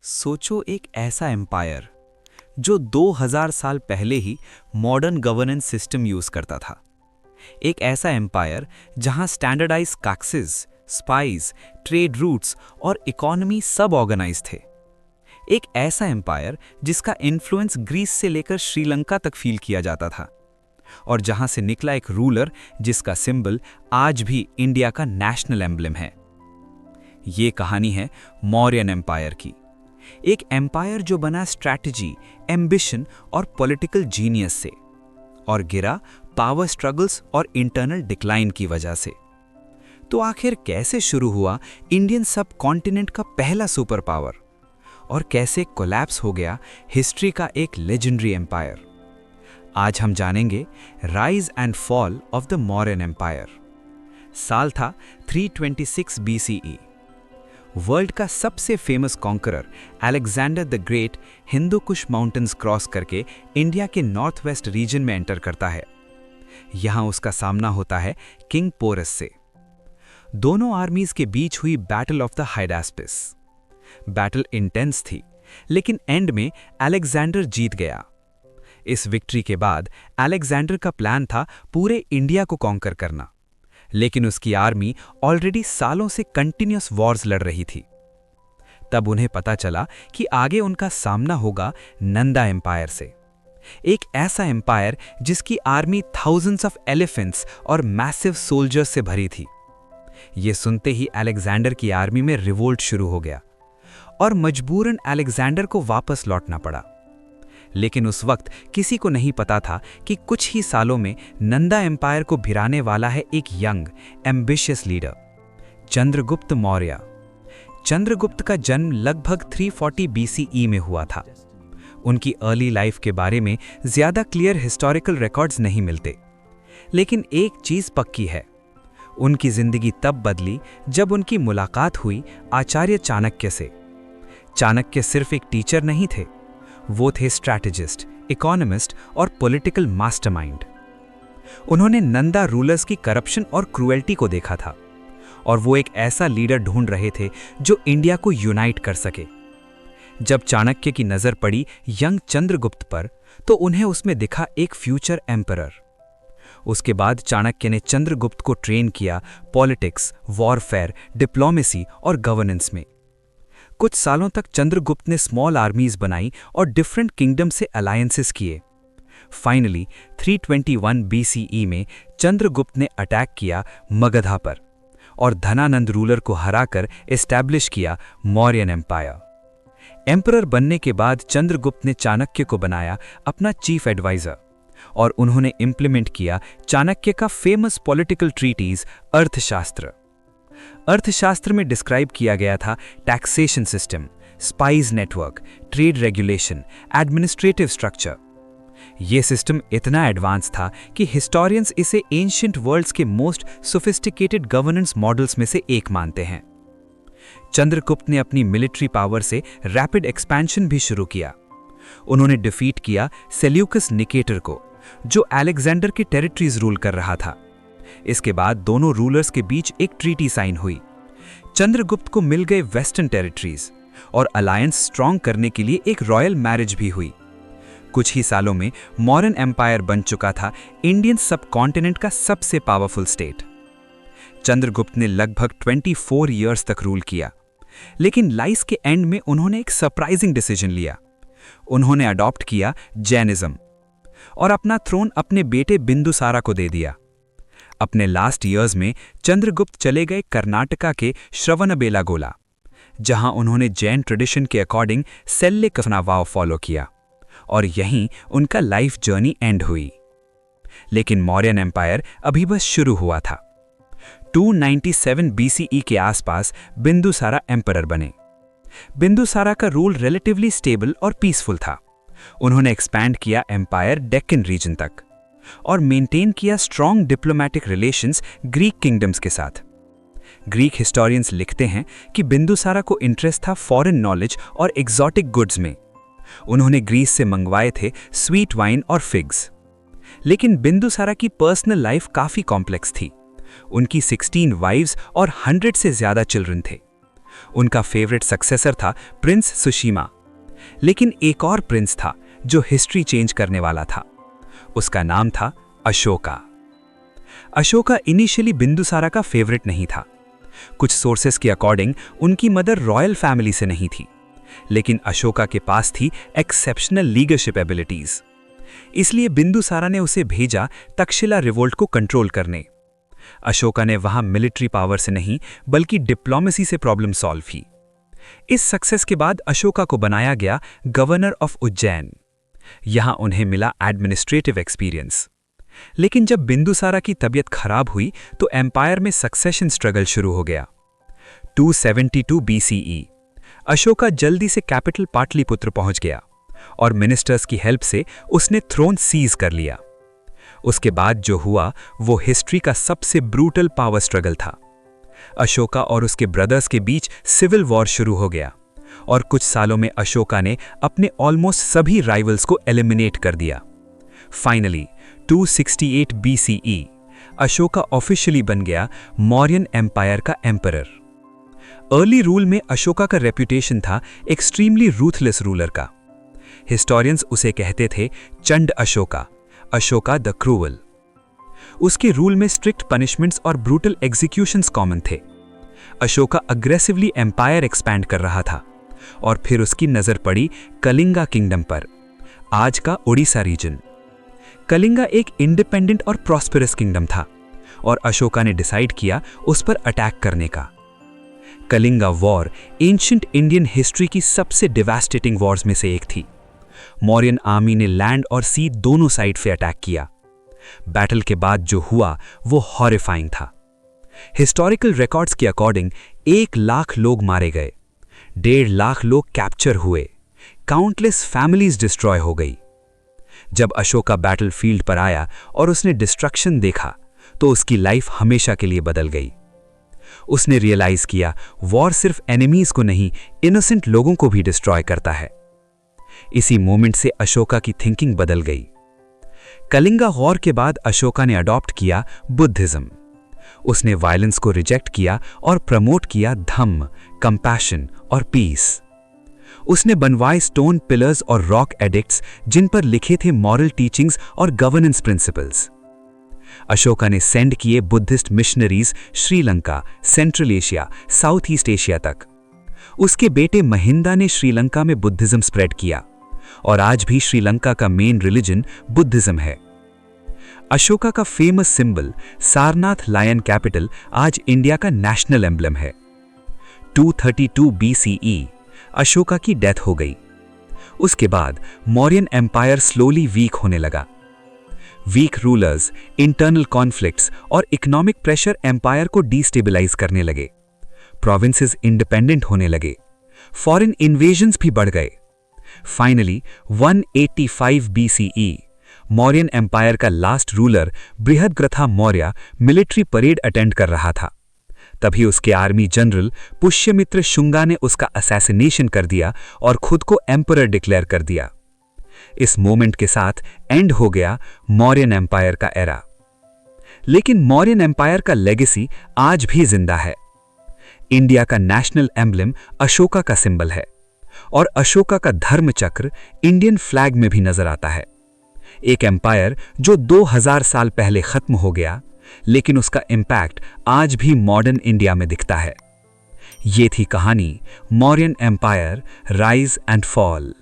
सोचो एक ऐसा एम्पायर जो 2000 साल पहले ही मॉडर्न गवर्नेंस सिस्टम यूज करता था। एक ऐसा एम्पायर जहां standardize taxes, spice, trade routes और इकोनॉमी सब ऑर्गेनाइज थे। एक ऐसा एम्पायर जिसका इन्फ्लुएंस ग्रीस से लेकर श्रीलंका तक फील किया जाता था और जहां से निकला एक रूलर जिसका सिंबल आज भी इंडिया का नेशनल एम्ब्लम है। ये कहानी है मौर्यन एम्पायर की। एक एम्पायर जो बना स्ट्रैटेजी, एम्बिशन और पॉलिटिकल जीनियस से और गिरा पावर स्ट्रगल्स और इंटरनल डिक्लाइन की वजह से। तो आखिर कैसे शुरू हुआ इंडियन सब कॉन्टिनेंट का पहला सुपर पावर और कैसे कोलैप्स हो गया हिस्ट्री का एक लेजेंडरी एम्पायर। आज हम जानेंगे rise and fall of the Mauryan empire. साल था 326 BCE। वर्ल्ड का सबसे famous conqueror Alexander the Great Hindu Kush mountains cross करके इंडिया के नॉर्थ वेस्ट रीजन में एंटर करता है। यहां उसका सामना होता है किंग पोरस से। दोनों आर्मीज के बीच हुई battle of the Hydaspes. Battle intense थी, लेकिन एंड में अलेक्जेंडर जीत गया। इस विक्ट्री के बाद अलेक्जेंडर का प्लान था पूरे इंडिया को कॉन्कर करना, लेकिन उसकी आर्मी ऑलरेडी सालों से कंटिन्यूअस वॉर्स लड़ रही थी। तब उन्हें पता चला कि आगे उनका सामना होगा नंदा एम्पायर से, एक ऐसा एम्पायर जिसकी आर्मी थाउजेंड्स ऑफ एलिफेंट्स और मैसिव सोल्जर्स से भरी थी। ये सुनते ही अलेक्जेंडर की आर्मी में रिवोल्ट शुरू हो गया और मजबूरन अलेक्जेंडर को वापस लौटना पड़ा। लेकिन उस वक्त किसी को नहीं पता था कि कुछ ही सालों में नंदा एम्पायर को भिराने वाला है एक young, ambitious leader, Chandragupta Maurya. Chandragupta का जन्म लगभग 340 BCE में हुआ था। उनकी अर्ली लाइफ के बारे में ज्यादा क्लियर हिस्टोरिकल रिकॉर्ड्स नहीं मिलते, लेकिन एक चीज पक्की है, उनकी जिंदगी तब बदली जब उनकी मुलाकात हुई आचार्य चाणक्य से। चाणक्य सिर्फ एक टीचर नहीं थे, वो थे स्ट्रैटेजिस्ट, इकोनॉमिस्ट और पॉलिटिकल मास्टरमाइंड। उन्होंने नंदा रूलर्स की करप्शन और क्रूएल्टी को देखा था और वो एक ऐसा लीडर ढूंढ रहे थे जो इंडिया को यूनाइट कर सके। जब चाणक्य की नजर पड़ी यंग चंद्रगुप्त पर, तो उन्हें उसमें दिखा एक फ्यूचर एम्परर। उसके बाद चाणक्य ने चंद्रगुप्त को ट्रेन किया पॉलिटिक्स, वॉरफेयर, डिप्लोमेसी और गवर्नेंस में। कुछ सालों तक चंद्रगुप्त ने स्मॉल आर्मीज बनाई और डिफरेंट किंगडम से अलायंसेस किए। फाइनली 321 BCE में चंद्रगुप्त ने अटैक किया मगधा पर और धनानंद रूलर को हराकर एस्टैब्लिश किया मौर्यन एम्पायर। एम्परर बनने के बाद चंद्रगुप्त ने चाणक्य को बनाया अपना चीफ एडवाइजर और उन्होंने इंप्लीमेंट किया चाणक्य का फेमस पॉलिटिकल ट्रीटीज अर्थशास्त्र। अर्थशास्त्र में डिस्क्राइब किया गया था taxation system, spice network, trade regulation, administrative structure. यह सिस्टम इतना एडवांस था कि हिस्टोरियंस इसे एंशिएंट वर्ल्ड्स के मोस्ट सोफिस्टिकेटेड गवर्नेंस मॉडल्स में से एक मानते हैं। चंद्रगुप्त ने अपनी मिलिट्री पावर से रैपिड एक्सपेंशन भी शुरू किया। उन्होंने डिफीट किया सेल्यूकस निकेटर को, जो अलेक्जेंडर के टेरिटरीज रूल कर रहा था। इसके बाद दोनों रूलर्स के बीच एक ट्रीटी साइन हुई। चंद्रगुप्त को मिल गए वेस्टर्न टेरिटरीज और अलायंस स्ट्रॉन्ग करने के लिए एक रॉयल मैरिज भी हुई। कुछ ही सालों में मौर्यन एम्पायर बन चुका था इंडियन सब कॉन्टिनेंट का सबसे पावरफुल स्टेट। चंद्रगुप्त ने लगभग 24 इयर्स तक रूल किया, लेकिन लाइफ के एंड में उन्होंने एक सरप्राइजिंग डिसीजन लिया। उन्होंने अडॉप्ट किया जैनिज्म और अपना थ्रोन अपने बेटे बिंदुसारा को दे दिया। अपने लास्ट ईयर्स में चंद्रगुप्त चले गए कर्नाटका के श्रवणबेलागोला, जहां उन्होंने जैन ट्रेडिशन के अकॉर्डिंग सेल्ले कफना वाव फॉलो किया और यहीं उनका लाइफ जर्नी एंड हुई। लेकिन मौर्यन एम्पायर अभी बस शुरू हुआ था। 297 BCE के आसपास बिंदुसारा एम्परर बने। बिंदुसारा का रूल रिलेटिवली स्टेबल और पीसफुल था। उन्होंने एक्सपैंड किया एम्पायर डेक्कन रीजन तक और मेंटेन किया strong diplomatic relations Greek kingdoms के साथ। ग्रीक हिस्टोरियंस लिखते हैं कि बिंदुसारा को इंटरेस्ट था फॉरेन नॉलेज और एग्जॉटिक गुड्स में। उन्होंने ग्रीस से मंगवाए थे स्वीट वाइन और फिग्स। लेकिन बिंदुसारा की पर्सनल लाइफ काफी कॉम्प्लेक्स थी। उनकी 16 वाइव्स और 100 से ज्यादा चिल्ड्रन थे उनका फेवरेट सक्सेसर था प्रिंस सुशीमा। लेकिन एक और प्रिंस था जो हिस्ट्री चेंज करने वाला था। उसका नाम था अशोका। अशोका इनिशियली बिंदुसारा का फेवरेट नहीं था। कुछ सोर्सेस के अकॉर्डिंग उनकी मदर रॉयल फैमिली से नहीं थी, लेकिन अशोका के पास थी एक्सेप्शनल लीडरशिप एबिलिटीज। इसलिए बिंदुसारा ने उसे भेजा तक्षशिला रिवोल्ट को कंट्रोल करने। अशोका ने वहां मिलिट्री पावर से नहीं बल्कि डिप्लोमेसी से प्रॉब्लम सॉल्व की। इस सक्सेस के बाद अशोका को बनाया गया गवर्नर ऑफ उज्जैन। यहां उन्हें मिला एडमिनिस्ट्रेटिव एक्सपीरियंस। लेकिन जब बिंदुसारा की तबीयत खराब हुई तो एम्पायर में सक्सेशन स्ट्रगल शुरू हो गया। 272 BCE अशोका जल्दी से कैपिटल पाटलिपुत्र पहुंच गया और मिनिस्टर्स की हेल्प से उसने थ्रोन सीज कर लिया। उसके बाद जो हुआ वो हिस्ट्री का सबसे ब्रूटल पावर स्ट्रगल था। अशोका और उसके ब्रदर्स के बीच सिविल वॉर शुरू हो गया और कुछ सालों में अशोका ने अपने ऑलमोस्ट सभी राइवल्स को एलिमिनेट कर दिया। फाइनली 268 BCE अशोका ऑफिशियली बन गया मौर्यन एम्पायर का एम्परर। अर्ली रूल में अशोका का रेप्यूटेशन था एक्सट्रीमली रूथलेस रूलर का। हिस्टोरियंस उसे कहते थे चंड अशोका, अशोका द क्रूअल। उसके रूल में स्ट्रिक्ट पनिशमेंट्स और ब्रूटल एग्जीक्यूशंस कॉमन थे। अशोका अग्रेसिवली एम्पायर एक्सपैंड कर रहा था और फिर उसकी नजर पड़ी कलिंगा किंगडम पर, आज का ओडिशा रीजन। कलिंगा एक इंडिपेंडेंट और प्रॉस्पेरस किंगडम था और अशोका ने डिसाइड किया उस पर अटैक करने का। Kalinga war ancient Indian history की सबसे डिवास्टेटिंग वॉर्स में से एक थी। मौर्यन आर्मी ने लैंड और सी दोनों साइड से अटैक किया। बैटल के बाद जो हुआ वो हॉरिफाइंग था। हिस्टोरिकल रिकॉर्ड्स के अकॉर्डिंग 1 लाख लोग मारे गए, 1.5 लाख लोग कैप्चर हुए, काउंटलेस फैमिलीज डिस्ट्रॉय हो गई। जब अशोका बैटलफील्ड पर आया और उसने डिस्ट्रक्शन देखा तो उसकी लाइफ हमेशा के लिए बदल गई। उसने रियलाइज किया वॉर सिर्फ एनिमीज को नहीं, इनोसेंट लोगों को भी डिस्ट्रॉय करता है। इसी मोमेंट से अशोका की थिंकिंग बदल गई। कलिंगा वॉर के बाद अशोका ने अडॉप्ट किया बुद्धिज्म। उसने वायलेंस को रिजेक्ट किया और प्रमोट किया धम्म, कंपैशन और पीस। उसने बनवाए स्टोन पिलर्स और रॉक एडिक्ट्स जिन पर लिखे थे मॉरल टीचिंग्स और गवर्नेंस प्रिंसिपल्स। अशोका ने सेंड किए Buddhist missionaries Sri Lanka, central Asia, south east Asia तक। उसके बेटे महिंदा ने श्रीलंका में बुद्धिज्म स्प्रेड किया और आज भी श्रीलंका का मेन रिलीजन बुद्धिज्म है। अशोका का famous symbol Sarnath lion capital आज इंडिया का नेशनल एम्ब्लम है। 232 BCE अशोका की डेथ हो गई। उसके बाद मौर्यन एम्पायर स्लोली वीक होने लगा। वीक रूलर्स, इंटरनल कॉन्फ्लिक्ट्स और इकोनॉमिक प्रेशर एम्पायर को डिस्टेबलाइज करने लगे। प्रोविंसेस इंडिपेंडेंट होने लगे, फॉरेन इन्वेजन्स भी बढ़ गए। फाइनली 185 BCE मौर्यन एम्पायर का last ruler Brihadratha Maurya military parade attend कर रहा था। तभी उसके आर्मी जनरल पुष्यमित्र शुंगा ने उसका असैसिनेशन कर दिया और खुद को एम्परर डिक्लेयर कर दिया। इस मोमेंट के साथ एंड हो गया मौर्यन एम्पायर का एरा। लेकिन मौर्यन एम्पायर का लेगेसी आज भी जिंदा है। इंडिया का नेशनल एम्ब्लम अशोका का सिंबल है और अशोका का धर्म चक्र इंडियन फ्लैग में भी नजर आता है। एक एम्पायर जो 2000 साल पहले खत्म हो गया, लेकिन उसका इंपैक्ट आज भी मॉडर्न इंडिया में दिखता है। ये थी कहानी Mauryan empire rise and fall.